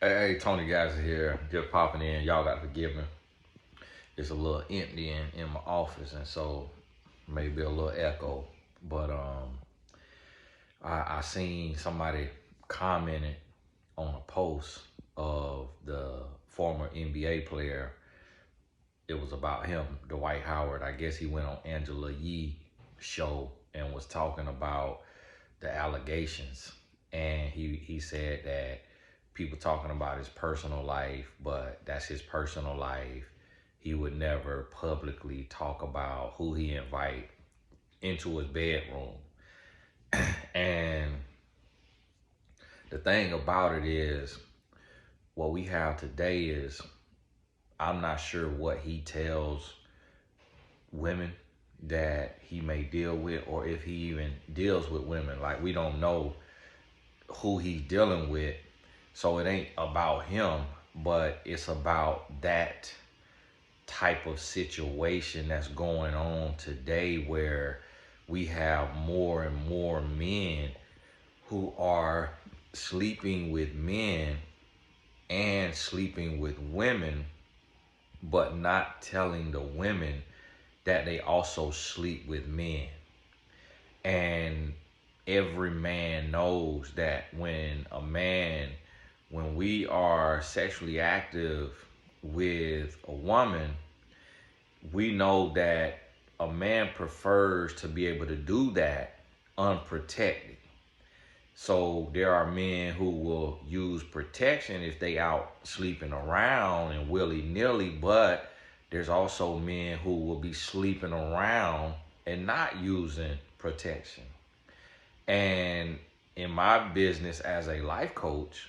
Hey, Tony guys here, just popping in. Y'all got to forgive me. It's a little empty in my office, and so maybe a little echo. But I seen somebody commented on a post of the former NBA player. It was about him, Dwight Howard. I guess he went on Angela Yee show and was talking about the allegations, and he said that people talking about his personal life, but that's his personal life. He would never publicly talk about who he invite into his bedroom. And the thing about it is, what we have today is, I'm not sure what he tells women that he may deal with, or if he even deals with women. Like, we don't know who he's dealing with. So it ain't about him, but it's about that type of situation that's going on today, where we have more and more men who are sleeping with men and sleeping with women, but not telling the women that they also sleep with men. And every man knows that when we are sexually active with a woman, we know that a man prefers to be able to do that unprotected. So there are men who will use protection if they out sleeping around and willy-nilly, but there's also men who will be sleeping around and not using protection. And in my business as a life coach,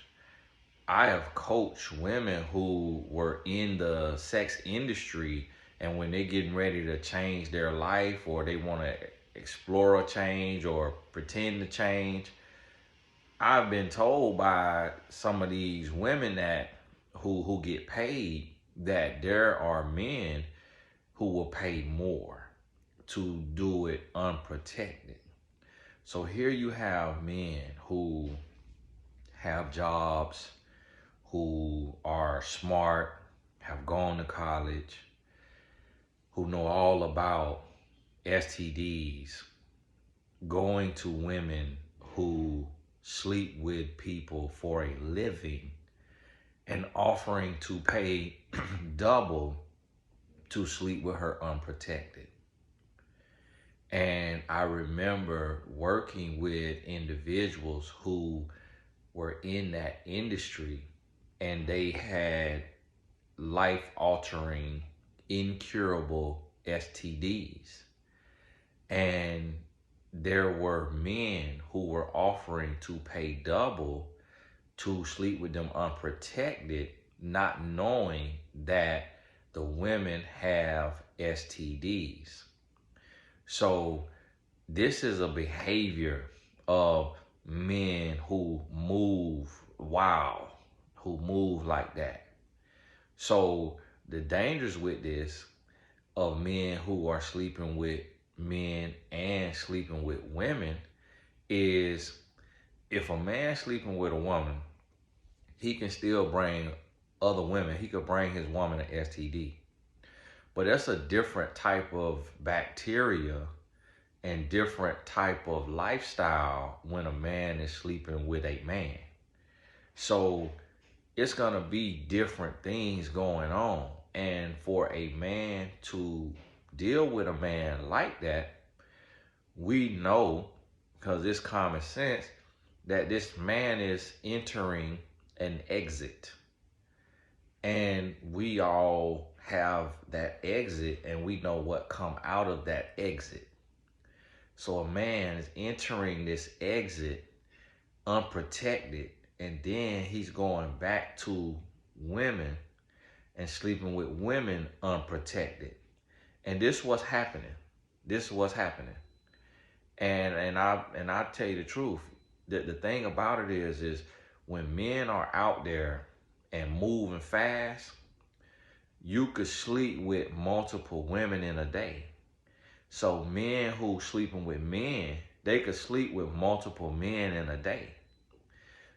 I have coached women who were in the sex industry, and when they're getting ready to change their life, or they want to explore a change or pretend to change, I've been told by some of these women that who get paid, that there are men who will pay more to do it unprotected. So here you have men who have jobs, who are smart, have gone to college, who know all about STDs, going to women who sleep with people for a living and offering to pay double to sleep with her unprotected. And I remember working with individuals who were in that industry, and they had life-altering, incurable STDs. And there were men who were offering to pay double to sleep with them unprotected, not knowing that the women have STDs. So this is a behavior of men who move wild, who move like that. So the dangers with this, of men who are sleeping with men and sleeping with women, is if a man sleeping with a woman, he can still bring other women. He could bring his woman an STD. But that's a different type of bacteria and different type of lifestyle when a man is sleeping with a man. So it's gonna be different things going on. And for a man to deal with a man like that, we know, because it's common sense, that this man is entering an exit. And we all have that exit, and we know what come out of that exit. So a man is entering this exit unprotected, and then he's going back to women and sleeping with women unprotected. And this is what's happening. This is what's happening. And I tell you the truth. The thing about it is when men are out there and moving fast, you could sleep with multiple women in a day. So men who sleeping with men, they could sleep with multiple men in a day.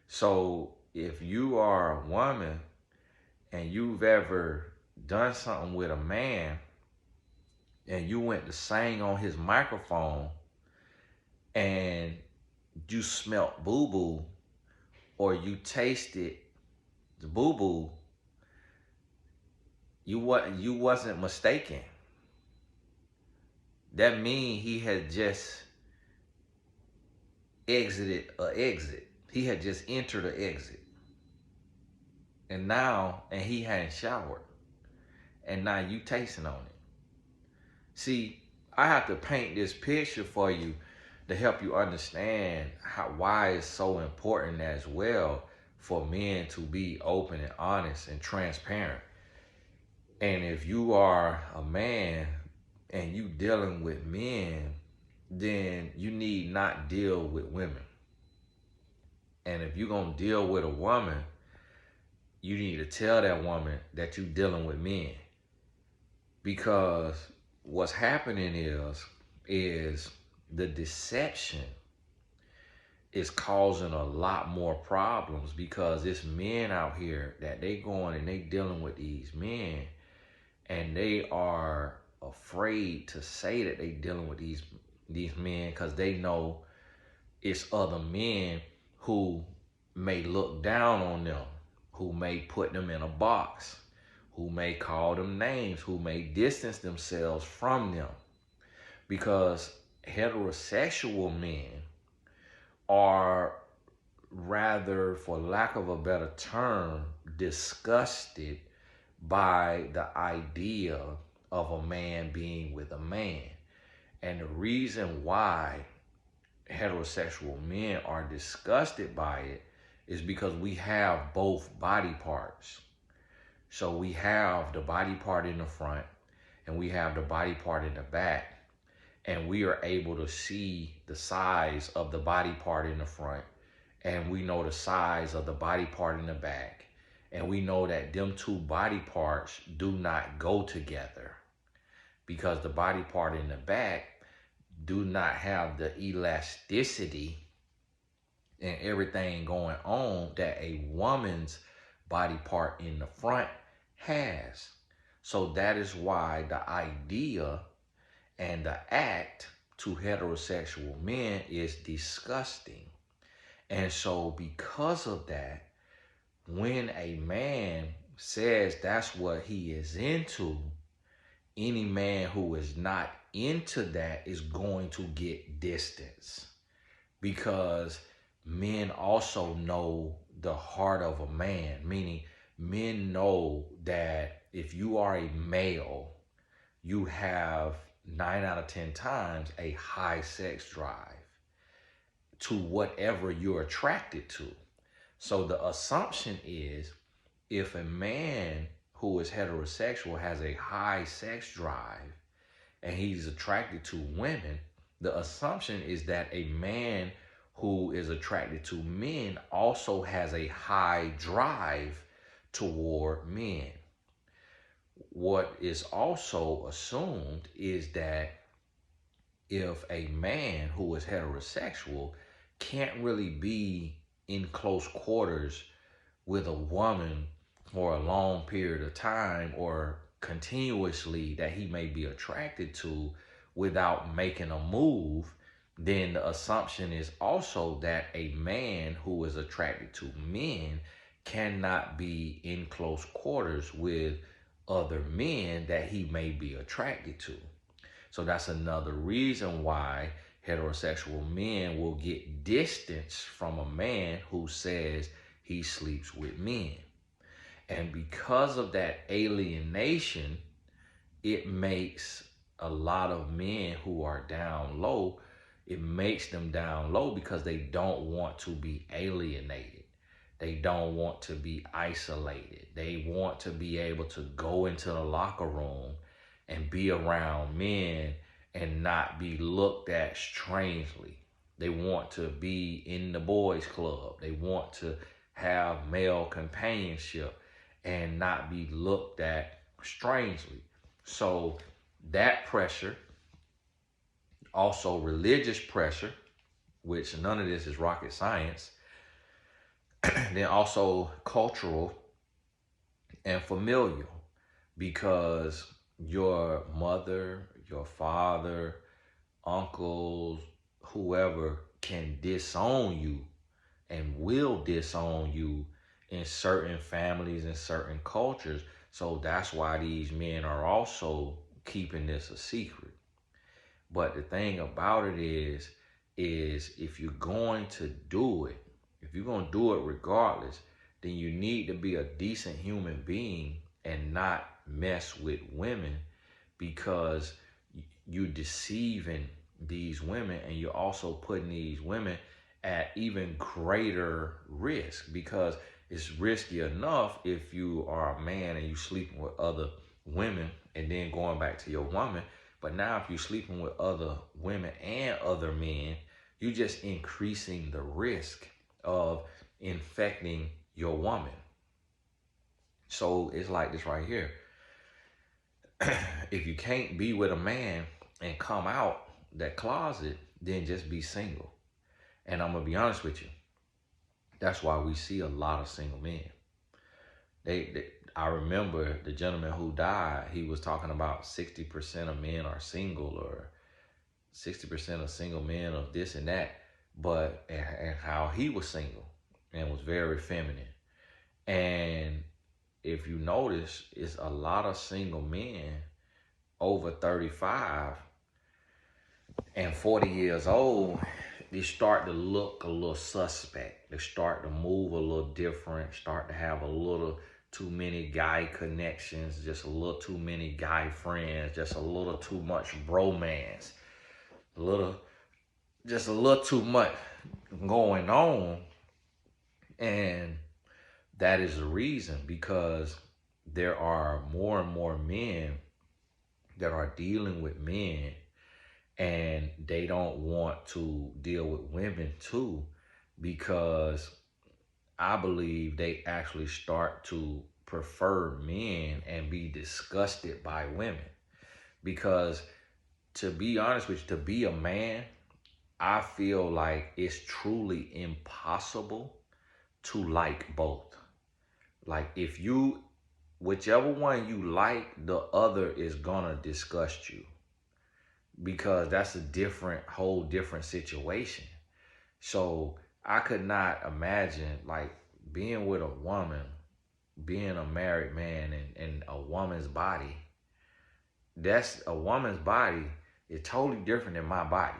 So if you are a woman and you've ever done something with a man and you went to sing on his microphone and you smelt boo-boo or you tasted the boo-boo, you wasn't mistaken. That means he had just exited an exit. He had just entered an exit. And he hadn't showered. And now you tasting on it. See, I have to paint this picture for you to help you understand why it's so important as well for men to be open and honest and transparent. And if you are a man and you dealing with men, then you need not deal with women. And if you're going to deal with a woman, you need to tell that woman that you're dealing with men. Because what's happening is the deception is causing a lot more problems, because it's men out here that they going and they dealing with these men, and they are afraid to say that they dealing with these men because they know it's other men who may look down on them, who may put them in a box, who may call them names, who may distance themselves from them. Because heterosexual men are rather, for lack of a better term, disgusted by the idea of a man being with a man. And the reason why heterosexual men are disgusted by it is because we have both body parts. So we have the body part in the front and we have the body part in the back. And we are able to see the size of the body part in the front, and we know the size of the body part in the back. And we know that them two body parts do not go together, because the body part in the back do not have the elasticity and everything going on that a woman's body part in the front has. So that is why the idea and the act to heterosexual men is disgusting. And so because of that, when a man says that's what he is into, any man who is not into that is going to get distance, because men also know the heart of a man, meaning men know that if you are a male, you have 9 out of 10 times a high sex drive to whatever you're attracted to. So the assumption is, if a man who is heterosexual has a high sex drive and he's attracted to women, the assumption is that a man who is attracted to men also has a high drive toward men. What is also assumed is that if a man who is heterosexual can't really be in close quarters with a woman for a long period of time or continuously that he may be attracted to without making a move, then the assumption is also that a man who is attracted to men cannot be in close quarters with other men that he may be attracted to. So that's another reason why heterosexual men will get distance from a man who says he sleeps with men. And because of that alienation, it makes a lot of men who are down low, it makes them down low because they don't want to be alienated. They don't want to be isolated. They want to be able to go into the locker room and be around men and not be looked at strangely. They want to be in the boys club. They want to have male companionship and not be looked at strangely. So that pressure, also religious pressure, which none of this is rocket science, Then also cultural and familial, because your mother, your father, uncles, whoever can disown you and will disown you in certain families and certain cultures. So that's why these men are also keeping this a secret. But the thing about it is if you're going to do it, if you're going to do it regardless, then you need to be a decent human being and not mess with women, because you're deceiving these women, and you're also putting these women at even greater risk, because it's risky enough if you are a man and you sleeping with other women and then going back to your woman. But now if you're sleeping with other women and other men, you're just increasing the risk of infecting your woman. So it's like this right here. If you can't be with a man and come out that closet, then just be single. And I'm gonna be honest with you, that's why we see a lot of single men. I remember the gentleman who died, he was talking about 60% of men are single, or 60% of single men of this and that, but and how he was single and was very feminine. And if you notice, it's a lot of single men over 35 and 40 years old. They start to look a little suspect. They start to move a little different, start to have a little too many guy connections, just a little too many guy friends, just a little too much bromance, just a little too much going on. And that is the reason, because there are more and more men that are dealing with men, and they don't want to deal with women too, because I believe they actually start to prefer men and be disgusted by women. Because to be honest with you, to be a man, I feel like it's truly impossible to like both. Like if you, whichever one you like, the other is gonna disgust you, because that's a whole different situation. So I could not imagine like being with a woman, being a married man in a woman's body. That's a woman's body is totally different than my body.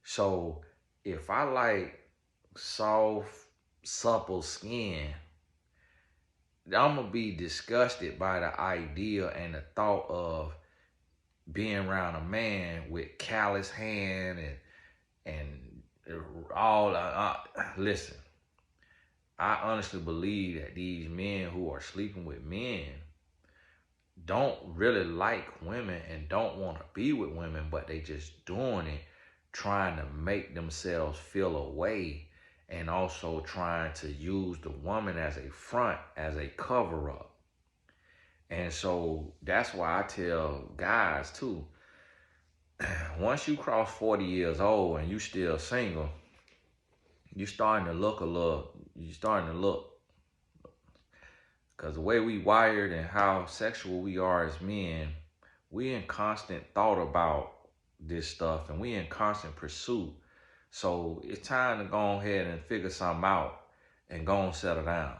So if I like soft, supple skin, I'm gonna be disgusted by the idea and the thought of being around a man with callous hand and all. Listen, I honestly believe that these men who are sleeping with men don't really like women and don't want to be with women, but they just doing it, trying to make themselves feel a way, and also trying to use the woman as a front, as a cover up. And so that's why I tell guys too, once you cross 40 years old and you still single, you're starting to look, because the way we wired and how sexual we are as men, we in constant thought about this stuff, and we in constant pursuit. So it's time to go ahead and figure something out and go and settle down.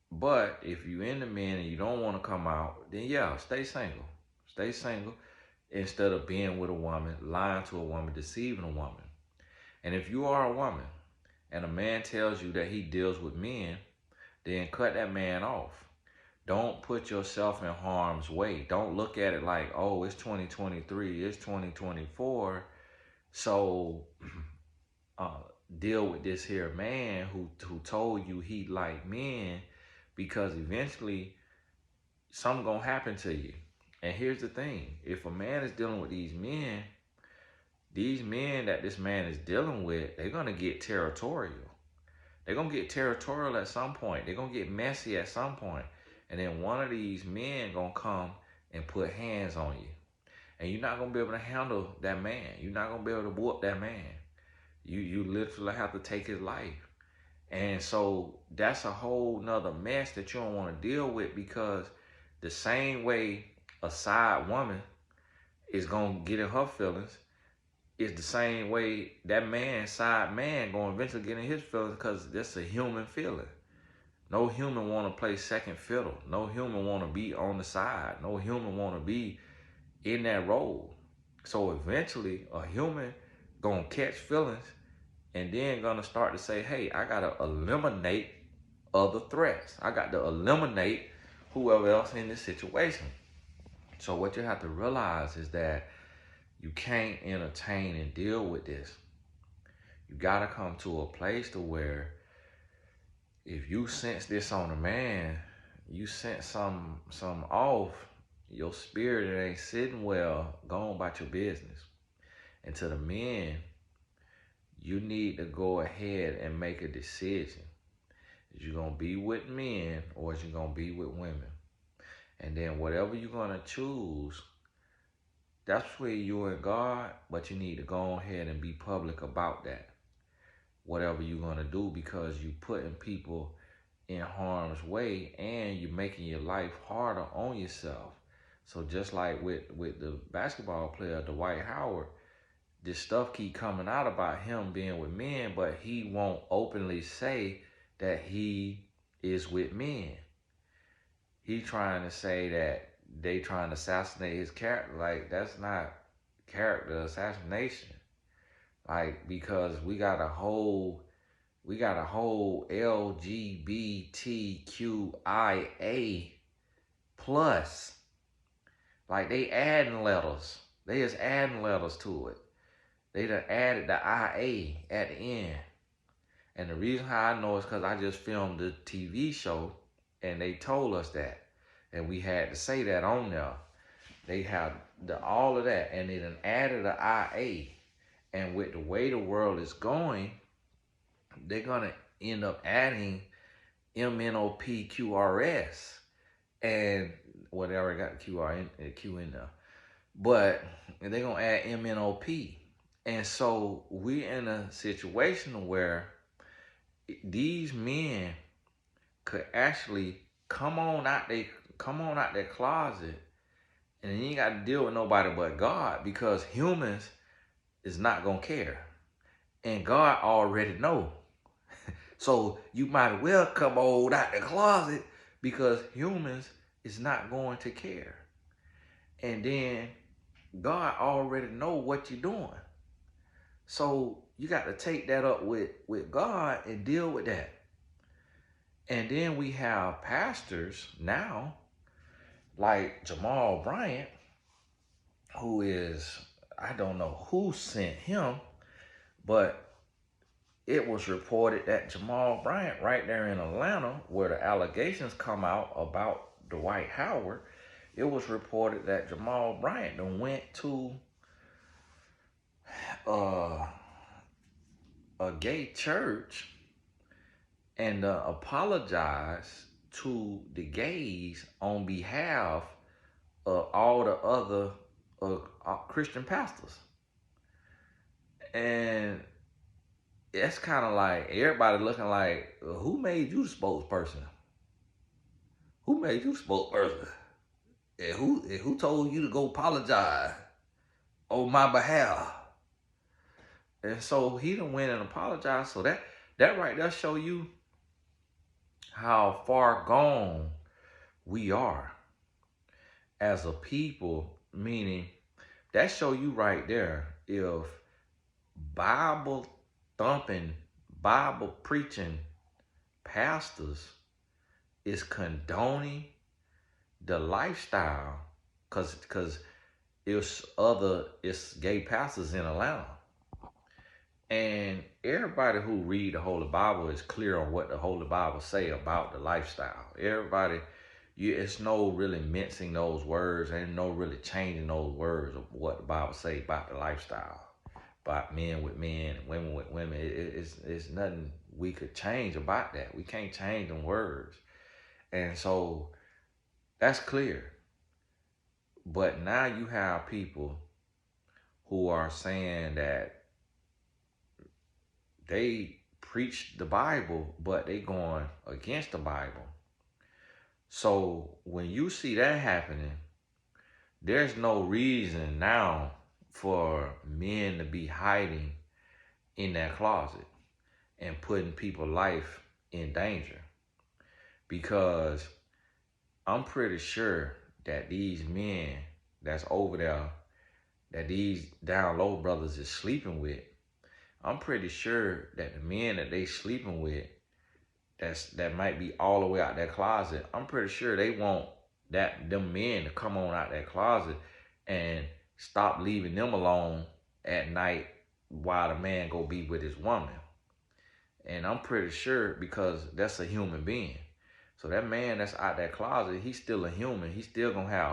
But if you into men and you don't want to come out, then yeah, stay single. Stay single instead of being with a woman, lying to a woman, deceiving a woman. And if you are a woman and a man tells you that he deals with men, then cut that man off. Don't put yourself in harm's way. Don't look at it like, oh, it's 2023, it's 2024. So deal with this here man who told you he liked men, because eventually something gonna happen to you. And here's the thing, if a man is dealing with these men that this man is dealing with, they're gonna get territorial. They're gonna get territorial at some point. They're gonna get messy at some point. And then one of these men gonna come and put hands on you. And you're not gonna be able to handle that man. You're not gonna be able to whoop that man. You literally have to take his life. And so that's a whole nother mess that you don't want to deal with, because the same way a side woman is going to get in her feelings is the same way that side man, going to eventually get in his feelings, because that's a human feeling. No human want to play second fiddle. No human want to be on the side. No human want to be in that role. So eventually a human going to catch feelings and then going to start to say, hey, I got to eliminate other threats. I got to eliminate whoever else in this situation. So what you have to realize is that you can't entertain and deal with this. You got to come to a place to where if you sense this on a man, you sense some off, your spirit it ain't sitting well, go on about your business. And to the men, you need to go ahead and make a decision. Is you going to be with men or is you going to be with women? And then whatever you're going to choose, that's where you and God, but you need to go ahead and be public about that. Whatever you're going to do, because you're putting people in harm's way and you're making your life harder on yourself. So just like with the basketball player, Dwight Howard, this stuff keep coming out about him being with men, but he won't openly say that he is with men. He trying to say that they trying to assassinate his character. Like, that's not character assassination. Like, because we got a whole LGBTQIA plus. Like, they adding letters. They just adding letters to it. They done added the IA at the end. And the reason how I know is because I just filmed the TV show and they told us that. And we had to say that on there. They have all of that, and they done added the IA. And with the way the world is going, they're gonna end up adding MNOPQRS, and well, they already got the Q in there, but they're gonna add MNOP, and so we're in a situation where these men could actually come on out their closet, and you ain't got to deal with nobody but God, because humans is not gonna care, and God already know. So you might as well come on out the closet, because humans is not going to care, and then God already know what you're doing. So you got to take that up with God and deal with that. And then we have pastors now, like Jamal Bryant, who is, I don't know who sent him, but it was reported that Jamal Bryant, right there in Atlanta, where the allegations come out about Dwight Howard, it was reported that Jamal Bryant went to a gay church and apologized to the gays on behalf of all the other Christian pastors. And it's kind of like everybody looking like, who made you the spokesperson? Who made you the spokesperson? And who told you to go apologize on my behalf? And so he done went and apologized. So that right there show you how far gone we are as a people, meaning that show you right there if Bible thumping, Bible preaching pastors is condoning the lifestyle, cause it's gay pastors in Atlanta. And everybody who read the Holy Bible is clear on what the Holy Bible say about the lifestyle. Everybody, it's no really mincing those words, and no really changing those words of what the Bible say about the lifestyle, about men with men and women with women. It's nothing we could change about that. We can't change them words. And so that's clear. But now you have people who are saying that they preach the Bible, but they going against the Bible. So when you see that happening, there's no reason now for men to be hiding in that closet and putting people's life in danger. Because I'm pretty sure that these men that's over there, that these down low brothers is sleeping with, I'm pretty sure that the men that they sleeping with, that might be all the way out that closet, I'm pretty sure they want them men to come on out that closet and stop leaving them alone at night while the man go be with his woman. And I'm pretty sure, because that's a human being. So that man that's out that closet, he's still a human. He's still gonna have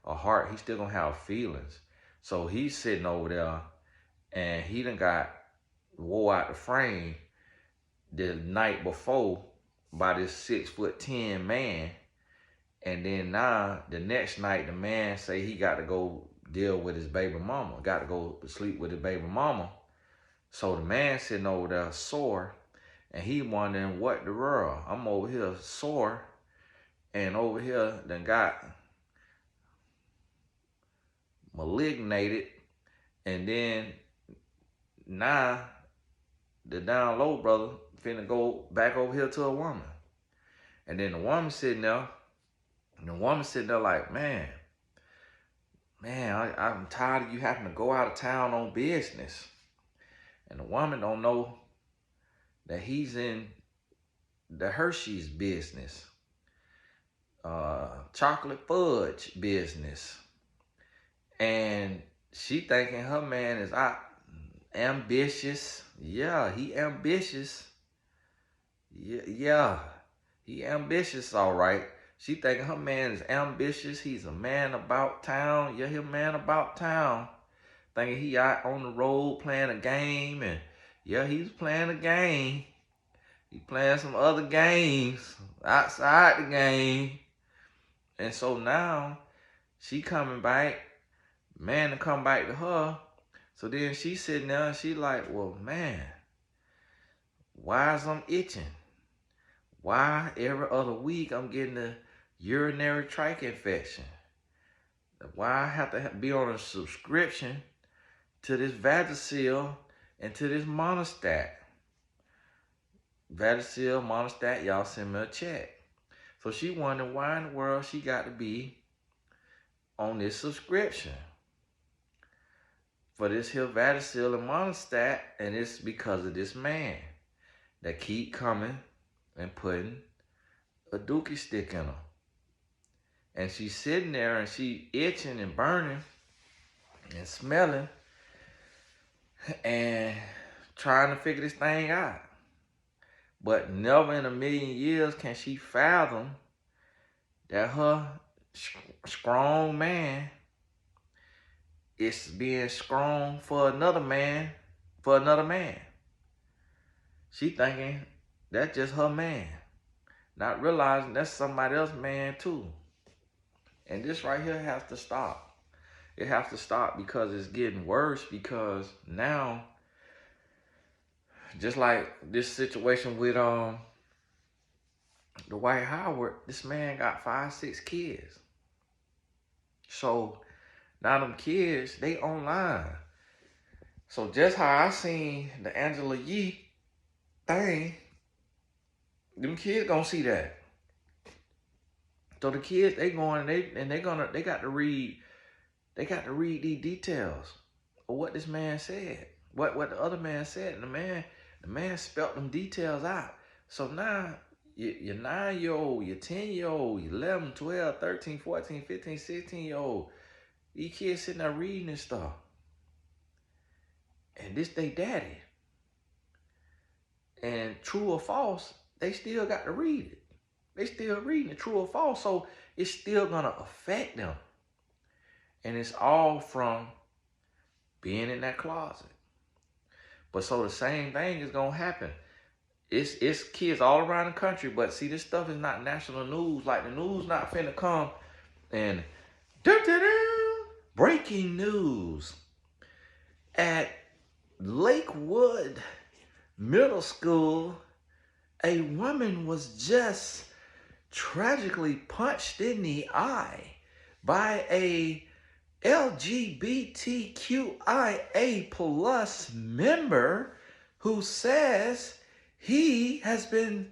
a heart. He's still gonna have feelings. So he's sitting over there and he done got wore out the frame the night before by this 6'10" man. And then now the next night the man say he got to go deal with his baby mama, got to go sleep with his baby mama. So the man sitting over there sore, and he wondering what the world. I'm over here sore, and over here done got malignated, and then now the down low brother finna go back over here to a woman. And then the woman sitting there, like, man, I'm tired of you having to go out of town on business. And the woman don't know that he's in the Hershey's business, chocolate fudge business. And she thinking her man is ambitious. Yeah, he ambitious. Yeah, he ambitious, all right. She thinking her man is ambitious. He's a man about town. Yeah, he a man about town. Thinking he out on the road playing a game. And yeah, he's playing a game. He playing some other games outside the game. And so now she coming back. Man to come back to her. So then she sitting there and she like, well, man, why is I'm itching? Why every other week I'm getting a urinary tract infection? Why I have to be on a subscription to this Vagisil and to this Monostat? Vagisil, Monostat, y'all send me a check. So she wondering why in the world she got to be on this subscription for this here Vagisil and Monostat, and it's because of this man that keep coming and putting a dookie stick in her. And she's sitting there and she itching and burning and smelling and trying to figure this thing out. But never in a million years can she fathom that her strong man is being strong for another man, She thinking that's just her man, not realizing that's somebody else's man too. And this right here has to stop. It has to stop because it's getting worse, because now, just like this situation with Dwight Howard, this man got 5, 6 kids. So now them kids, they online. So just how I seen the Angela Yee thing, them kids gonna see that. So the kids, they got to read these details of what this man said, what the other man said. And the man spelt them details out. So now your 9-year-old, your 10-year-old, your 11, 12, 13, 14, 15, 16-year-old, these kids sitting there reading this stuff. And this they daddy. And true or false, they still got to read it. They still reading it, true or false. So it's still going to affect them. And it's all from being in that closet. But so the same thing is going to happen. It's kids all around the country. But see, this stuff is not national news. Like, the news not finna come and breaking news at Lakewood middle school, a woman was just tragically punched in the eye by a LGBTQIA plus member who says he has been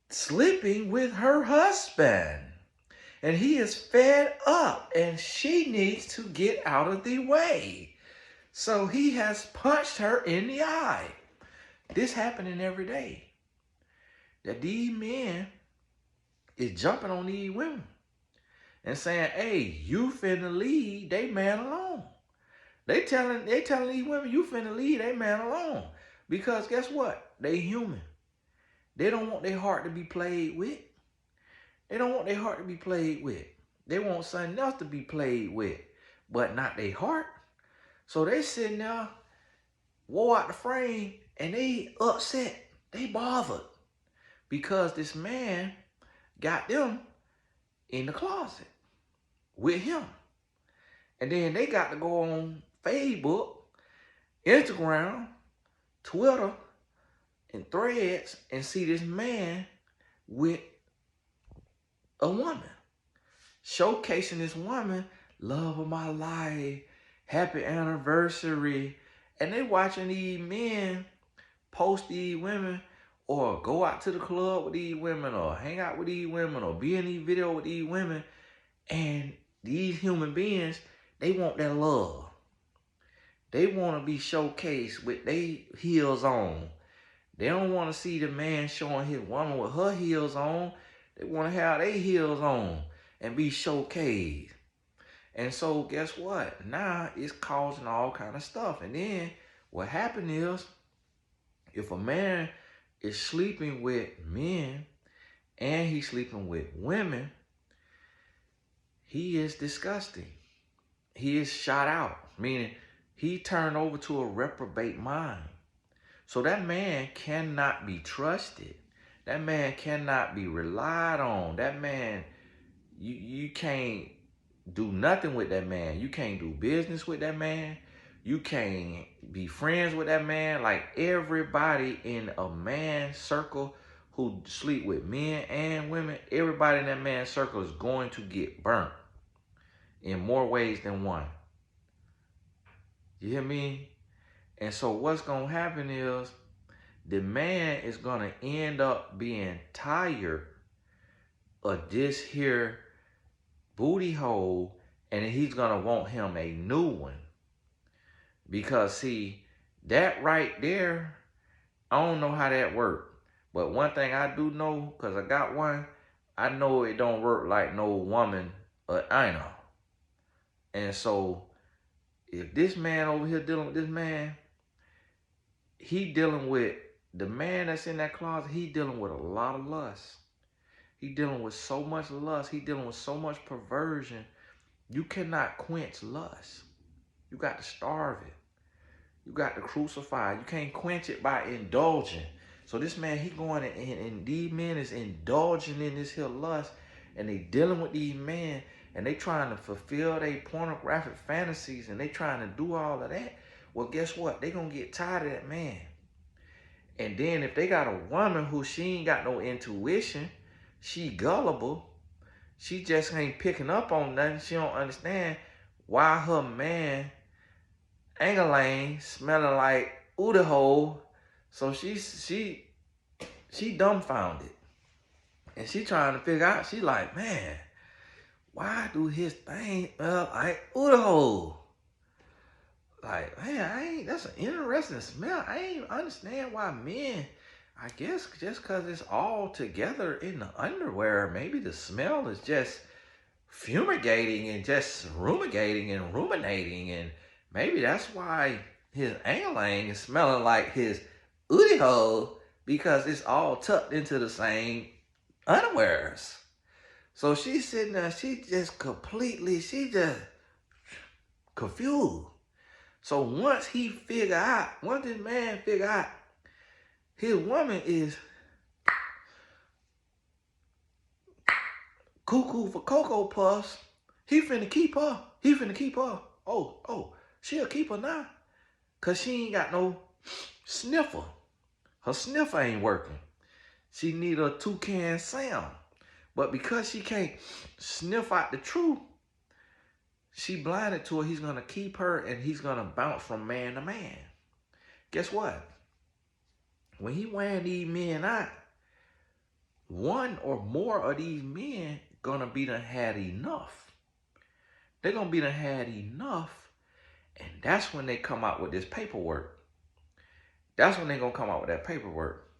sleeping with her husband and he is fed up and she needs to get out of the way. So he has punched her in the eye. This happening every day. That these men is jumping on these women and saying, hey, you finna leave they man alone. They telling these women, you finna leave they man alone. Because guess what? They human. They don't want their heart to be played with. They don't want their heart to be played with. They want something else to be played with, but not their heart. So they sitting there, wore out the frame, and they upset. They bothered. Because this man got them in the closet with him. And then they got to go on Facebook, Instagram, Twitter, and Threads and see this man with a woman. Showcasing this woman, love of my life, happy anniversary. And they watching these men post these women or go out to the club with these women or hang out with these women or be in these videos with these women. And these human beings, they want that love. They want to be showcased with their heels on. They don't want to see the man showing his woman with her heels on. They want to have their heels on and be showcased. And so guess what? Now it's causing all kind of stuff. And then what happened is, if a man is sleeping with men and he's sleeping with women, he is disgusting. He is shot out, meaning he turned over to a reprobate mind. So that man cannot be trusted. That man cannot be relied on. That man, you can't do nothing with that man. You can't do business with that man. You can't be friends with that man. Like everybody in a man's circle who sleep with men and women, everybody in that man's circle is going to get burnt in more ways than one. You hear me? And so what's going to happen is the man is going to end up being tired of this here booty hole, and he's going to want him a new one. Because see, that right there, I don't know how that works. But one thing I do know, because I got one, I know it don't work like no woman I know. And so if this man over here dealing with this man, he dealing with the man that's in that closet, he dealing with a lot of lust. He dealing with so much lust. He dealing with so much perversion. You cannot quench lust. You got to starve it. You got to crucify it. You can't quench it by indulging. So this man, he going and these men is indulging in this here lust, and they dealing with these men, and they trying to fulfill their pornographic fantasies, and they trying to do all of that. Well, guess what? They gonna get tired of that man. And then if they got a woman who she ain't got no intuition, she gullible, she just ain't picking up on nothing. She don't understand why her man Angeline smelling like ooty hole. So she dumbfounded. And she trying to figure out, she like, man, why do his thing smell like ooty hole? Like, man, that's an interesting smell. I ain't understand why men, I guess just because it's all together in the underwear, maybe the smell is just fumigating and just ruminating, and maybe that's why his angling is smelling like his ooty hole, because it's all tucked into the same underwears. So she's sitting there, she just confused. So once this man figure out his woman is cuckoo for Cocoa Puffs, he finna keep her. Oh, she'll keep her now. Cause she ain't got no sniffer. Her sniffer ain't working. She need a toucan sound. But because she can't sniff out the truth, she blinded to it. He's going to keep her and he's going to bounce from man to man. Guess what? When he wearing these men out, one or more of these men going to be done had enough. They're going to be done had enough. And that's when they come out with this paperwork. That's when they're going to come out with that paperwork.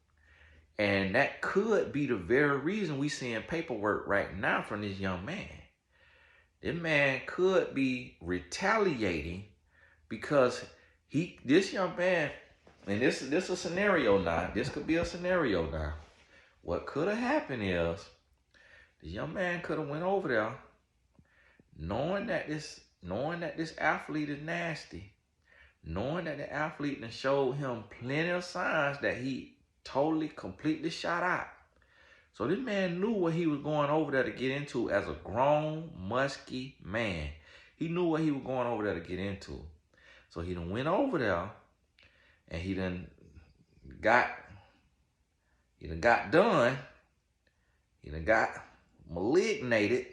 And that could be the very reason we seeing paperwork right now from this young man. This man could be retaliating because this young man, and this is a scenario now. This could be a scenario now. What could have happened is the young man could have went over there knowing that this athlete is nasty, knowing that the athlete done showed him plenty of signs that he totally, completely shot out. So this man knew what he was going over there to get into as a grown, musky man. He knew what he was going over there to get into. So he done went over there and he done got done. He done got malignated,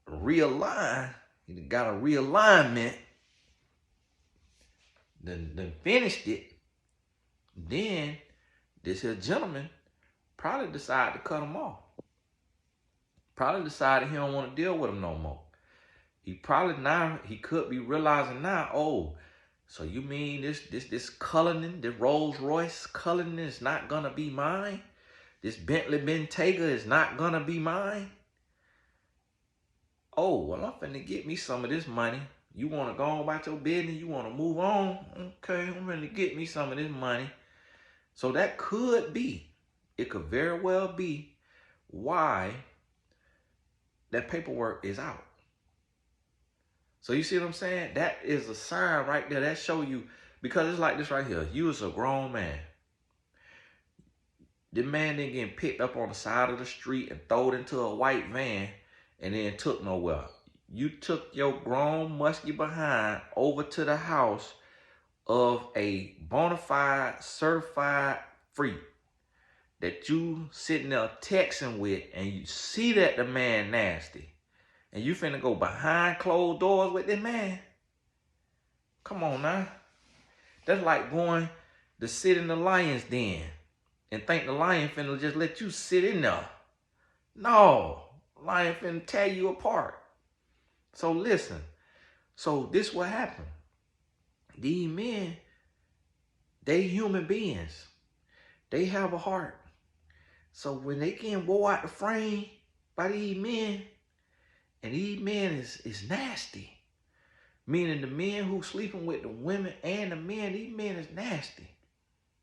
realigned. He done got a realignment. Then finished it. Then this here gentleman probably decided to cut him off. Probably decided he don't want to deal with him no more. He could be realizing now, oh, so you mean this Cullinan, this Rolls Royce Cullinan is not gonna be mine? This Bentley Bentayga is not gonna be mine? Oh, well, I'm finna get me some of this money. You wanna go on about your business? You wanna move on? Okay, I'm finna get me some of this money. So that could be, it could very well be why that paperwork is out. So you see what I'm saying? That is a sign right there. That show you, because it's like this right here. You was a grown man. The man then getting picked up on the side of the street and thrown into a white van and then took nowhere. You took your grown, musky behind over to the house of a bona fide, certified freak that you sitting there texting with, and you see that the man nasty, and you finna go behind closed doors with this man? Come on now. That's like going to sit in the lion's den and think the lion finna just let you sit in there. No, lion finna tear you apart. So listen, so this what happened. These men, they human beings. They have a heart. So when they getting wore out the frame by these men, and these men is nasty, meaning the men who sleeping with the women and the men, these men is nasty.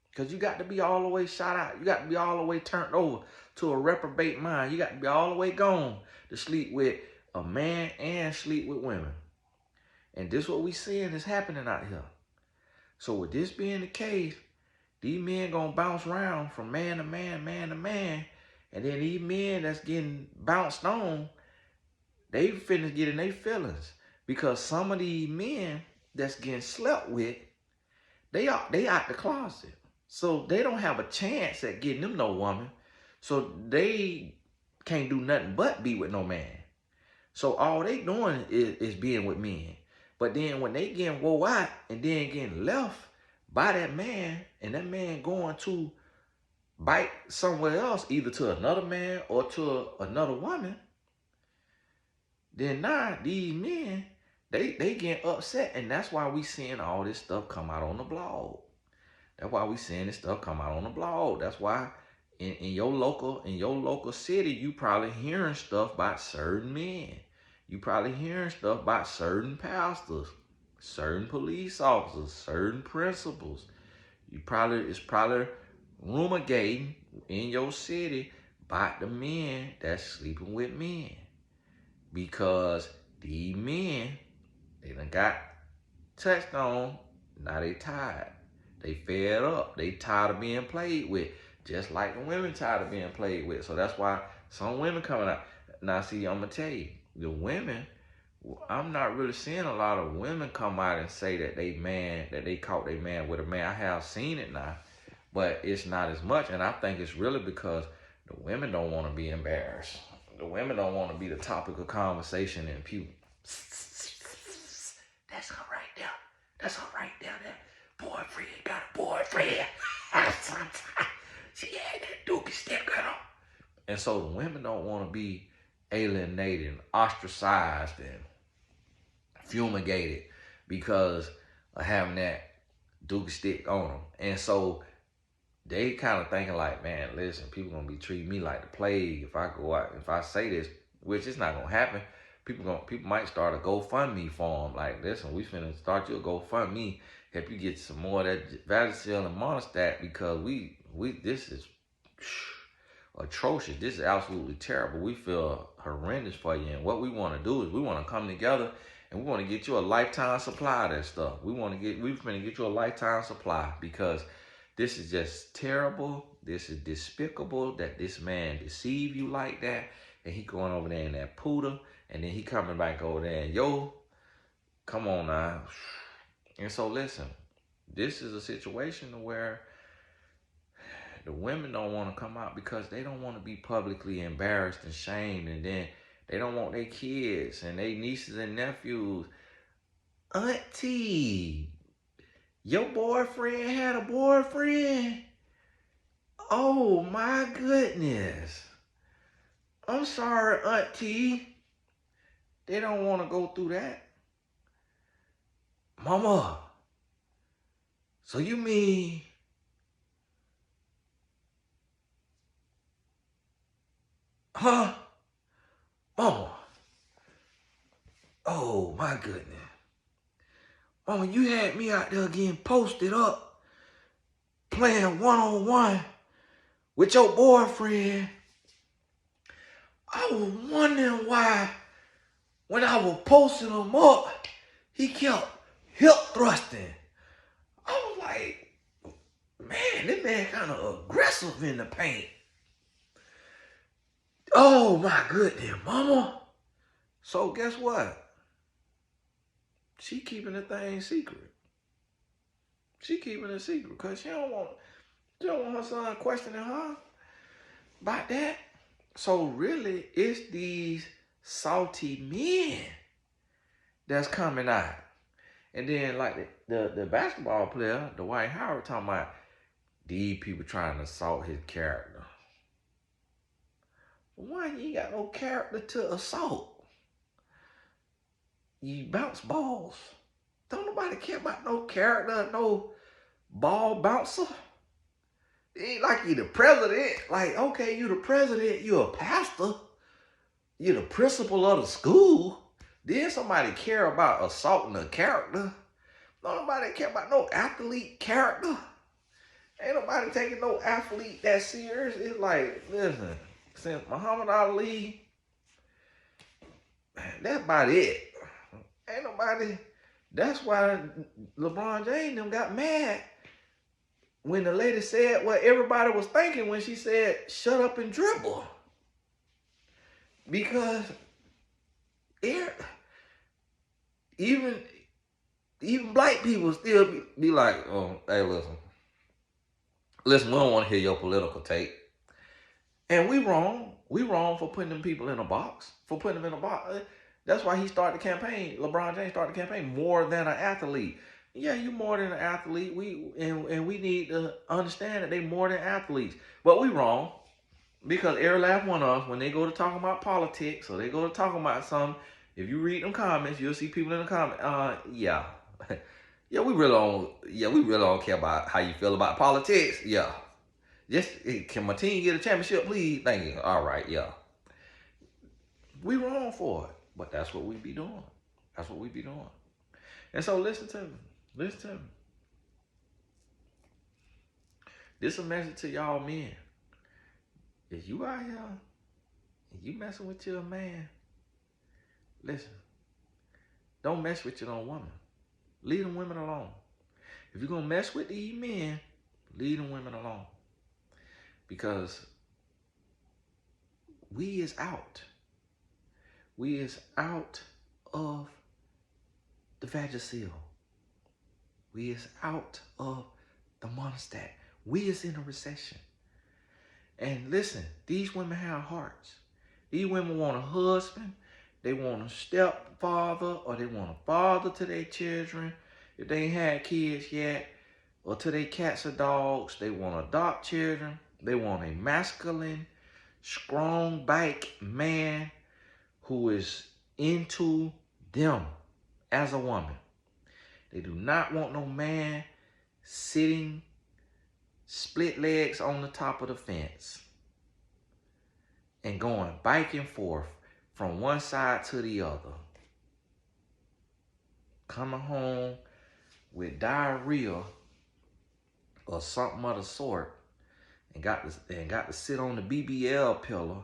Because you got to be all the way shot out. You got to be all the way turned over to a reprobate mind. You got to be all the way gone to sleep with a man and sleep with women. And this what we seeing is happening out here. So with this being the case, these men gonna bounce around from man to man, man to man. And then these men that's getting bounced on, they finna get in their feelings. Because some of these men that's getting slept with, they out the closet. So they don't have a chance at getting them no woman. So they can't do nothing but be with no man. So all they doing is being with men. But then when they getting wore out and then getting left by that man, and that man going to bite somewhere else, either to another man or to another woman, then now these men, they getting upset. And that's why we seeing all this stuff come out on the blog. That's why we seeing this stuff come out on the blog. That's why in your local city, you probably hearing stuff about certain men. You probably hearing stuff about certain pastors, certain police officers, certain principals. It's probably rumor gating in your city about the men that's sleeping with men. Because these men, they done got touched on, now they tired. They fed up. They tired of being played with, just like the women tired of being played with. So that's why some women coming out. Now see, I'm gonna tell you, the women, I'm not really seeing a lot of women come out and say that they caught their man with a man. I have seen it now, but it's not as much. And I think it's really because the women don't want to be embarrassed. The women don't want to be the topic of conversation, and people, that's her right there. That's her right there. That boyfriend got a boyfriend. She had that dookie stick on. And so the women don't want to be alienated and ostracized and fumigated because of having that dookie stick on them. And so they kind of thinking like, man, listen, people gonna be treating me like the plague if I go out, if I say this, which is not gonna happen. People might start a GoFundMe for them. Like, listen, we finna start you a GoFundMe, help you get some more of that Vagisil and Monostat, because we this is atrocious. This is absolutely terrible. We feel horrendous for you. And what we want to do is we want to come together and we want to get you a lifetime supply of that stuff. We're going to get you a lifetime supply, because this is just terrible. This is despicable that this man deceived you like that. And he going over there in that poodle, and then he coming back over there and, yo, come on now. And so listen, this is a situation where the women don't want to come out because they don't want to be publicly embarrassed and shamed, and then they don't want their kids and their nieces and nephews. Auntie, your boyfriend had a boyfriend? Oh my goodness. I'm sorry, Auntie. They don't want to go through that. Mama, so you mean huh? Mama. Oh my goodness. Mama, you had me out there getting posted up, playing one-on-one with your boyfriend. I was wondering why, when I was posting him up, he kept hip thrusting. I was like, man, this man kind of aggressive in the paint. Oh my goodness, Mama. So guess what? She keeping the thing secret. She keeping it secret because she don't want her son questioning her about that. So really, it's these salty men that's coming out. And then like the basketball player, Dwight Howard, talking about these people trying to assault his character. One, you ain't got no character to assault. You bounce balls. Don't nobody care about no character, no ball bouncer. It ain't like you the president. Like, okay, you the president, you a pastor, you the principal of the school. Then somebody care about assaulting a character. Don't nobody care about no athlete character. Ain't nobody taking no athlete that serious. It's like, listen, since Muhammad Ali, that's about it. Ain't nobody. That's why LeBron James them got mad when the lady said what everybody was thinking when she said, shut up and dribble. Because even black people still be like, oh, hey, listen, we don't want to hear your political take. And we wrong. We wrong for putting them people in a box, That's why he started the campaign. LeBron James started the campaign, more than an athlete. Yeah, you more than an athlete. We need to understand that they more than athletes. But we wrong. Because every last one of us, when they go to talking about politics or they go to talking about something, if you read them comments, you'll see people in the comments, yeah. Yeah, we really don't care about how you feel about politics. Yeah. Just, can my team get a championship, please? Thank you. All right, yeah. We wrong for it. But that's what we be doing. That's what we be doing. And so listen to me. Listen to me. This is a message to y'all men. If you out here and you messing with your man, listen, don't mess with your own woman. Leave them women alone. If you're going to mess with these men, leave them women alone. Because we is out. We is out of the Vagisil. We is out of the Monostat. We is in a recession. And listen, these women have hearts. These women want a husband, they want a stepfather, or they want a father to their children if they ain't had kids yet, or to their cats or dogs. They want to adopt children. They want a masculine, strong bike man who is into them as a woman. They do not want no man sitting split legs on the top of the fence and going back and forth from one side to the other. Coming home with diarrhea or something of the sort and got to sit on the BBL pillow.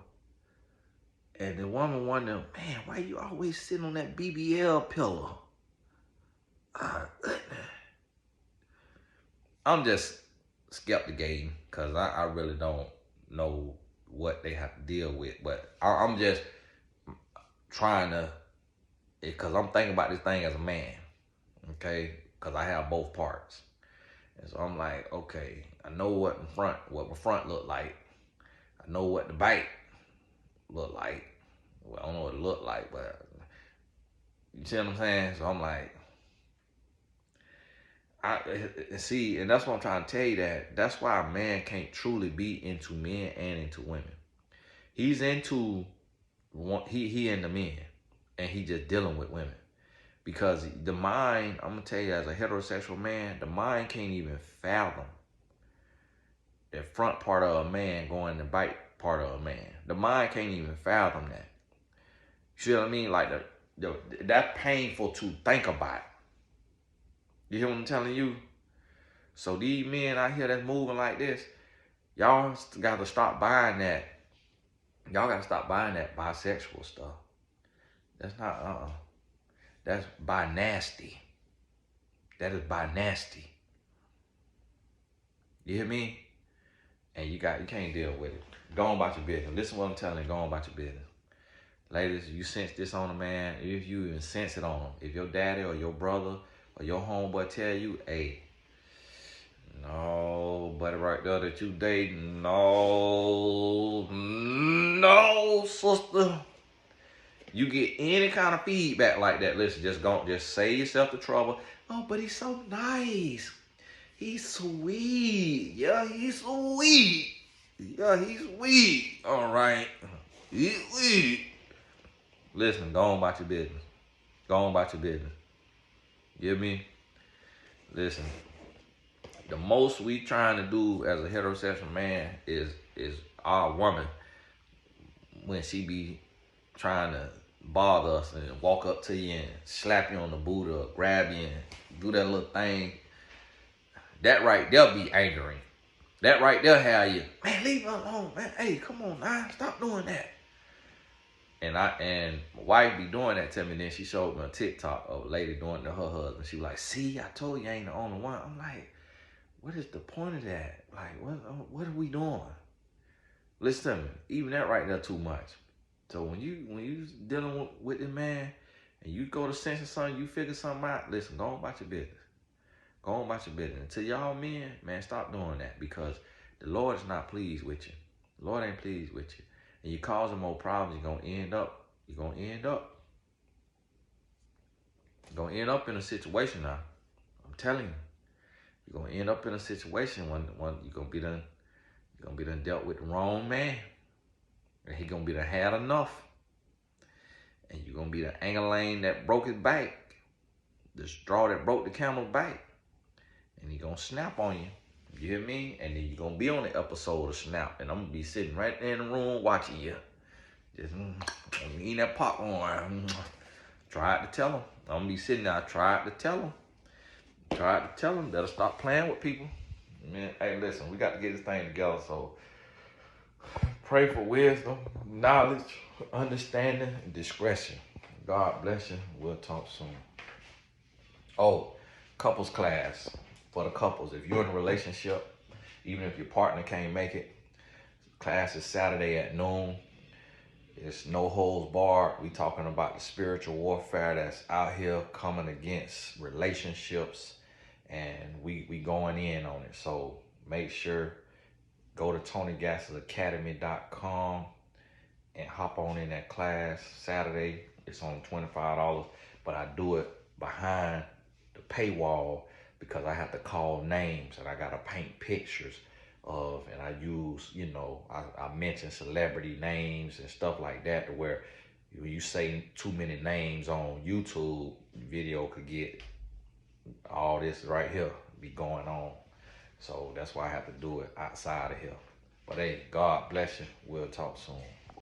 And the woman wonder, man, why you always sitting on that BBL pillow? I'm just skepticating because I really don't know what they have to deal with. But I'm just trying to, because I'm thinking about this thing as a man, okay? Because I have both parts. And so I'm like, okay, I know what my front look like. I know what the back look like. Well, I don't know what it look like, but you see what I'm saying? So I'm like, see, and that's what I'm trying to tell you, that's why a man can't truly be into men and into women. He's into he into men, and he just dealing with women. Because the mind, I'm gonna tell you, as a heterosexual man, the mind can't even fathom the front part of a man going the back part of a man. The mind can't even fathom that. You see what I mean? Like that's painful to think about. You hear what I'm telling you? So these men out here that's moving like this, y'all got to stop buying that. Y'all got to stop buying that bisexual stuff. That's not, that's bi nasty. That is bi nasty. You hear me? And you can't deal with it. Go on about your business. Listen to what I'm telling you. Go on about your business. Ladies, you sense this on a man, if you even sense it on him, if your daddy or your brother or your homeboy tell you, hey, no, buddy right there that you dating, no, sister. You get any kind of feedback like that, listen, just save yourself the trouble. Oh, but he's so nice. He's sweet. Yeah, he's sweet. Yeah, he's sweet. All right. He's sweet. Listen, go on about your business. Go on about your business. You hear me? Listen, the most we trying to do as a heterosexual man is our woman when she be trying to bother us and walk up to you and slap you on the boot or grab you and do that little thing. That right there be angering. That right there have you, man, leave her alone, man. Hey, come on now, stop doing that. And my wife be doing that to me. Then she showed me a TikTok of a lady doing it to her husband. She was like, see, I told you I ain't the only one. I'm like, what is the point of that? Like, what are we doing? Listen to me, even that right there too much. So when you dealing with this man and you go to sense of something, you figure something out, listen, go on about your business. Go on about your business. And to y'all men, man, stop doing that because the Lord is not pleased with you. The Lord ain't pleased with you. And you causing more problems, you're gonna end up in a situation now. I'm telling you. You're gonna end up in a situation when you're gonna be done dealt with the wrong man. And he gonna be done had enough. And you're gonna be the angle lane that broke his back. The straw that broke the camel's back. And he gonna snap on you. You hear me? And then you're gonna be on the episode of Snap. And I'm gonna be sitting right there in the room watching you. Just eating that popcorn. Tried to tell him. I'm gonna be sitting there. I tried to tell him. Better stop playing with people. Man, hey, listen, we got to get this thing together. So pray for wisdom, knowledge, understanding, and discretion. God bless you. We'll talk soon. Oh, couples class for the couples. If you're in a relationship, even if your partner can't make it, class is Saturday at noon. It's no holds barred. We talking about the spiritual warfare that's out here coming against relationships, and we going in on it. So make sure go to TonyGasselsAcademy.com and hop on in that class Saturday. It's only $25, but I do it behind the paywall because I have to call names and I gotta paint pictures of, and I use, you know, I mention celebrity names and stuff like that, to where when you say too many names on YouTube, the video could get all this right here be going on. So that's why I have to do it outside of here. But hey, God bless you. We'll talk soon.